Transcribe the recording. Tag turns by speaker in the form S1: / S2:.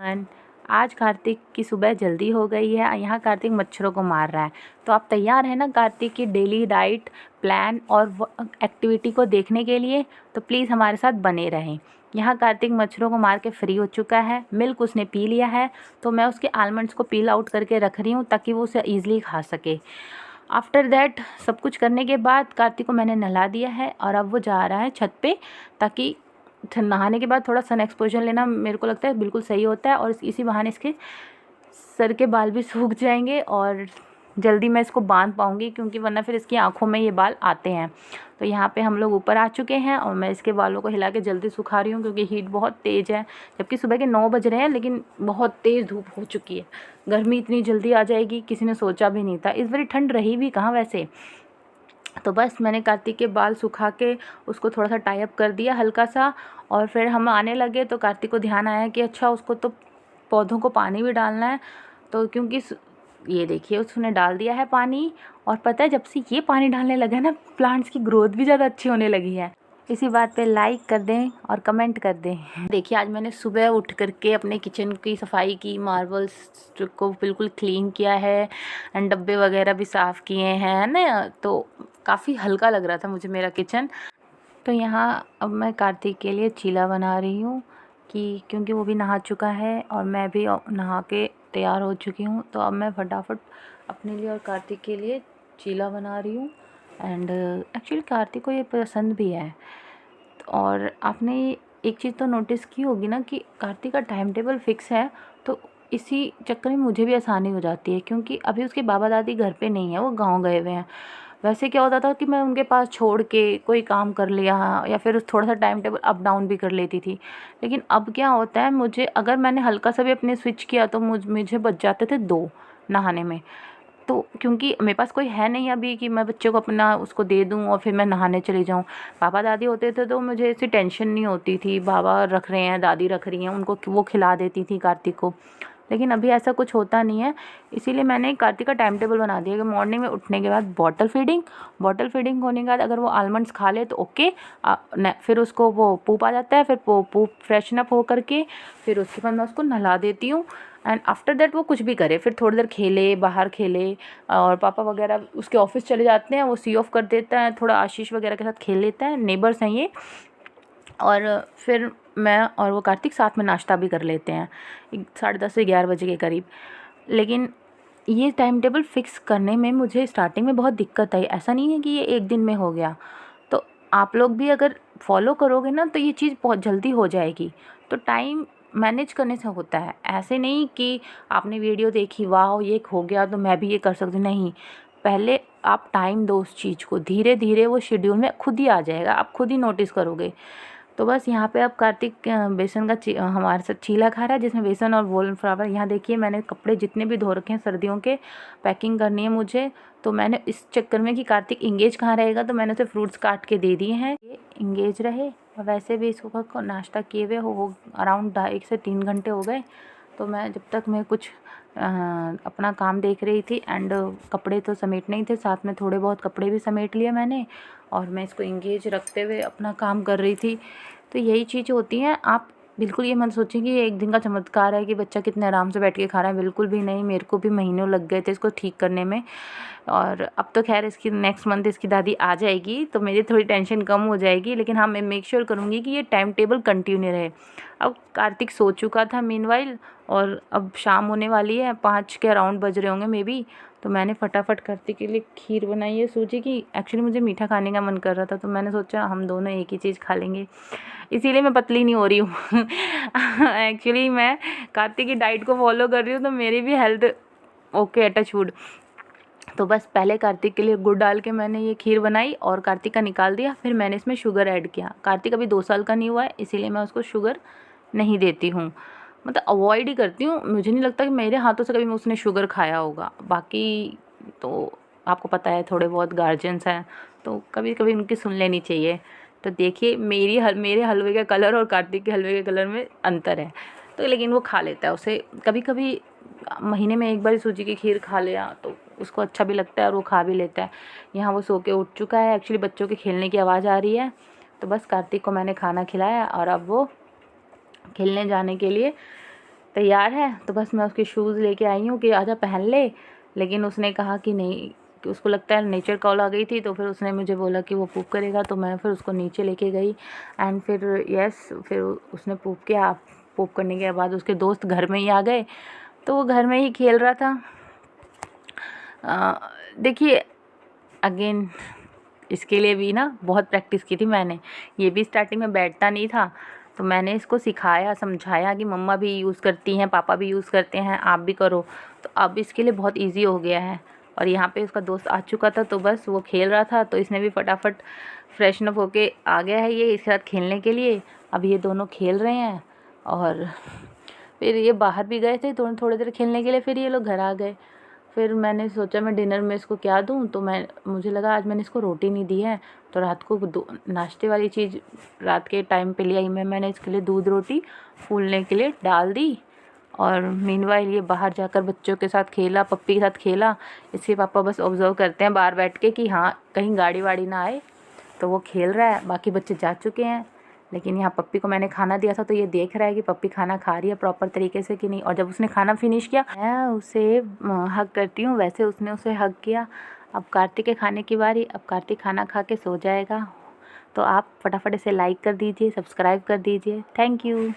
S1: Everyone. आज कार्तिक की सुबह जल्दी हो गई है। यहाँ कार्तिक मच्छरों को मार रहा है। तो आप तैयार हैं ना कार्तिक की डेली डाइट प्लान और एक्टिविटी को देखने के लिए? तो प्लीज़ हमारे साथ बने रहें। यहाँ कार्तिक मच्छरों को मार के फ्री हो चुका है। मिल्क उसने पी लिया है, तो मैं उसके आलमंड्स को पील आउट करके रख रही हूँ ताकि वो उसे ईजिली खा सके। आफ्टर दैट सब कुछ करने के बाद कार्तिक को मैंने नहला दिया है और अब वो जा रहा है छत पे, ताकि नहाने के बाद थोड़ा सन एक्सपोजर लेना मेरे को लगता है बिल्कुल सही होता है और इसी बहाने इसके सर के बाल भी सूख जाएंगे और जल्दी मैं इसको बांध पाऊँगी, क्योंकि वरना फिर इसकी आँखों में ये बाल आते हैं। तो यहाँ पे हम लोग ऊपर आ चुके हैं और मैं इसके बालों को हिला के जल्दी सुखा रही हूँ, क्योंकि हीट बहुत तेज़ है। जबकि सुबह के 9 बज रहे हैं, लेकिन बहुत तेज़ धूप हो चुकी है। गर्मी इतनी जल्दी आ जाएगी किसी ने सोचा भी नहीं था। इस बारी ठंड रही भी कहाँ वैसे। तो बस मैंने कार्तिक के बाल सुखा के उसको थोड़ा सा टाई अप कर दिया हल्का सा, और फिर हम आने लगे। तो कार्तिक को ध्यान आया कि अच्छा उसको तो पौधों को पानी भी डालना है। तो क्योंकि ये देखिए उसने डाल दिया है पानी, और पता है जब से ये पानी डालने लगा है ना, प्लांट्स की ग्रोथ भी ज़्यादा अच्छी होने लगी है। इसी बात पे लाइक कर दें और कमेंट कर दें। देखिए आज मैंने सुबह उठ करके अपने किचन की सफाई की, मार्बल्स को बिल्कुल क्लीन किया है एंड डब्बे वगैरह भी साफ़ किए हैं, है ना। तो काफ़ी हल्का लग रहा था मुझे मेरा किचन। तो यहाँ अब मैं कार्तिक के लिए चीला बना रही हूँ, कि क्योंकि वो भी नहा चुका है और मैं भी नहा के तैयार हो चुकी हूँ। तो अब मैं फटाफट अपने लिए और कार्तिक के लिए चीला बना रही हूँ। एंड एक्चुअली कार्तिक को ये पसंद भी है। और आपने एक चीज़ तो नोटिस की होगी ना कि कार्तिक का टाइम टेबल फिक्स है, तो इसी चक्कर में मुझे भी आसानी हो जाती है, क्योंकि अभी उसके बाबा दादी घर पे नहीं है, वो गांव गए हुए हैं। वैसे क्या होता था कि मैं उनके पास छोड़ के कोई काम कर लिया, या फिर थोड़ा सा टाइम टेबल अप डाउन भी कर लेती थी। लेकिन अब क्या होता है, मुझे अगर मैंने हल्का सा भी अपने स्विच किया तो मुझे बच जाते थे 2 नहाने में। तो क्योंकि मेरे पास कोई है नहीं अभी कि मैं बच्चे को अपना उसको दे दूँ और फिर मैं नहाने चली जाऊँ। पापा दादी होते थे तो मुझे ऐसी टेंशन नहीं होती थी, बाबा रख रहे हैं, दादी रख रही हैं, उनको वो खिला देती थी कार्तिक को। लेकिन अभी ऐसा कुछ होता नहीं है, इसीलिए मैंने कार्तिक का टाइम टेबल बना दिया कि मॉर्निंग में उठने के बाद बॉटल फीडिंग होने के बाद अगर वो आलमंड्स खा ले तो ओके। फिर उसको वो पूप आ जाता है, फिर पूप फ्रेशन अप हो करके फिर उसके बाद मैं उसको नहला देती हूँ। एंड आफ्टर दैट वो कुछ भी करे, फिर थोड़ी देर खेले, बाहर खेले, और पापा वगैरह उसके ऑफिस चले जाते हैं, वो सी ऑफ कर देता है, थोड़ा आशीष वगैरह के साथ खेल लेता है, नेबर्स हैं ये। और फिर मैं और वो कार्तिक साथ में नाश्ता भी कर लेते हैं 10:30 से 11 बजे के करीब। लेकिन ये टाइम टेबल फिक्स करने में मुझे स्टार्टिंग में बहुत दिक्कत आई। ऐसा नहीं है कि ये एक दिन में हो गया। तो आप लोग भी अगर फॉलो करोगे ना तो ये चीज़ बहुत जल्दी हो जाएगी। तो टाइम मैनेज करने से होता है, ऐसे नहीं कि आपने वीडियो देखी वाह ये हो गया तो मैं भी ये कर सकती हूँ, नहीं। पहले आप टाइम दो उस चीज़ को, धीरे धीरे वो शेड्यूल में खुद ही आ जाएगा, आप खुद ही नोटिस करोगे। तो बस यहाँ पे अब कार्तिक बेसन का हमारे साथ चीला खा रहा है, जिसमें बेसन और वॉलफ्लावर। यहाँ देखिए मैंने कपड़े जितने भी धो रखे हैं सर्दियों के, पैकिंग करनी है मुझे। तो मैंने इस चक्कर में कि कार्तिक इंगेज कहाँ रहेगा, तो मैंने उसे फ्रूट्स काट के दे दिए हैं, ये इंगेज रहे। और वैसे भी इसको नाश्ता किए हुए हो अराउंड 1 से 3 घंटे हो गए। तो मैं जब तक मैं कुछ अपना काम देख रही थी, एंड कपड़े तो समेटने ही थे, साथ में थोड़े बहुत कपड़े भी समेट लिए मैंने, और मैं इसको इंगेज रखते हुए अपना काम कर रही थी। तो यही चीज़ होती हैं। आप बिल्कुल ये मत सोचें कि ये एक दिन का चमत्कार है कि बच्चा कितने आराम से बैठ के खा रहा है, बिल्कुल भी नहीं। मेरे को भी महीनों लग गए थे इसको ठीक करने में। और अब तो खैर इसकी नेक्स्ट मंथ इसकी दादी आ जाएगी, तो मेरी थोड़ी टेंशन कम हो जाएगी। लेकिन हाँ, मैं मेक श्योर करूँगी कि ये टाइम टेबल कंटिन्यू रहे। अब कार्तिक सो चुका था मीनवाइल, और अब शाम होने वाली है, 5 के अराउंड बज रहे होंगे मे बी। तो मैंने फटाफट कार्तिक के लिए खीर बनाई है सूजी की। एक्चुअली मुझे मीठा खाने का मन कर रहा था, तो मैंने सोचा हम दोनों एक ही चीज़ खा लेंगे, इसीलिए मैं पतली नहीं हो रही हूँ। एक्चुअली मैं कार्तिक की डाइट को फॉलो कर रही हूँ, तो मेरी भी हेल्थ ओके, टच वुड। तो बस पहले कार्तिक के लिए गुड़ डाल के मैंने ये खीर बनाई और कार्तिक का निकाल दिया। फिर मैंने इसमें शुगर ऐड किया। कार्तिक अभी 2 साल का नहीं हुआ है, इसीलिए मैं उसको शुगर नहीं देती हूँ, मतलब अवॉइड ही करती हूँ। मुझे नहीं लगता कि मेरे हाथों से कभी उसने शुगर खाया होगा। बाकी तो आपको पता है थोड़े बहुत गार्जियंस हैं, तो कभी कभी उनकी सुन लेनी चाहिए। तो देखिए मेरे हलवे का कलर और कार्तिक के हलवे के कलर में अंतर है। तो लेकिन वो खा लेता है उसे, कभी कभी महीने में एक बार सूजी की खीर खा लिया तो उसको अच्छा भी लगता है और वो खा भी लेता है। यहाँ वो सो के उठ चुका है। एक्चुअली बच्चों के खेलने की आवाज़ आ रही है। तो बस कार्तिक को मैंने खाना खिलाया और अब वो खेलने जाने के लिए तैयार है, तो बस मैं उसके शूज़ लेके आई हूँ कि आजा पहन ले, लेकिन उसने कहा कि नहीं, कि उसको लगता है नेचर कॉल आ गई थी, तो फिर उसने मुझे बोला कि वो पूप करेगा, तो मैं फिर उसको नीचे लेके गई एंड फिर फिर उसने पूप किया। पूप करने के बाद उसके दोस्त घर में ही आ गए, तो वो घर में ही खेल रहा था। देखिए अगेन इसके लिए भी ना बहुत प्रैक्टिस की थी मैंने। ये भी स्टार्टिंग में बैठता नहीं था, तो मैंने इसको सिखाया, समझाया कि मम्मा भी यूज़ करती हैं, पापा भी यूज़ करते हैं, आप भी करो। तो अब इसके लिए बहुत ईज़ी हो गया है। और यहाँ पे उसका दोस्त आ चुका था, तो बस वो खेल रहा था, तो इसने भी फटाफट फ्रेशन अप होके आ गया है ये इसके साथ खेलने के लिए। अब ये दोनों खेल रहे हैं और फिर ये बाहर भी गए थे थोड़ी देर खेलने के लिए, फिर ये लोग घर आ गए। फिर मैंने सोचा मैं डिनर में इसको क्या दूँ, तो मुझे लगा आज मैंने इसको रोटी नहीं दी है, तो रात को नाश्ते वाली चीज़ रात के टाइम पे ले आई मैंने इसके लिए दूध रोटी फूलने के लिए डाल दी। और मीनवाइल ये बाहर जाकर बच्चों के साथ खेला, पप्पी के साथ खेला। इसके पापा बस ऑब्ज़र्व करते हैं बाहर बैठ के कि हाँ कहीं गाड़ी वाड़ी ना आए, तो वो खेल रहा है। बाकी बच्चे जा चुके हैं, लेकिन यहाँ पप्पी को मैंने खाना दिया था, तो ये देख रहा है कि पप्पी खाना खा रही है प्रॉपर तरीके से कि नहीं। और जब उसने खाना फिनिश किया, मैं उसे हग करती हूँ, वैसे उसने उसे हग किया। अब कार्तिक के खाने की बारी। अब कार्तिक खाना खा के सो जाएगा, तो आप फटाफट इसे लाइक कर दीजिए, सब्सक्राइब कर दीजिए। Thank you.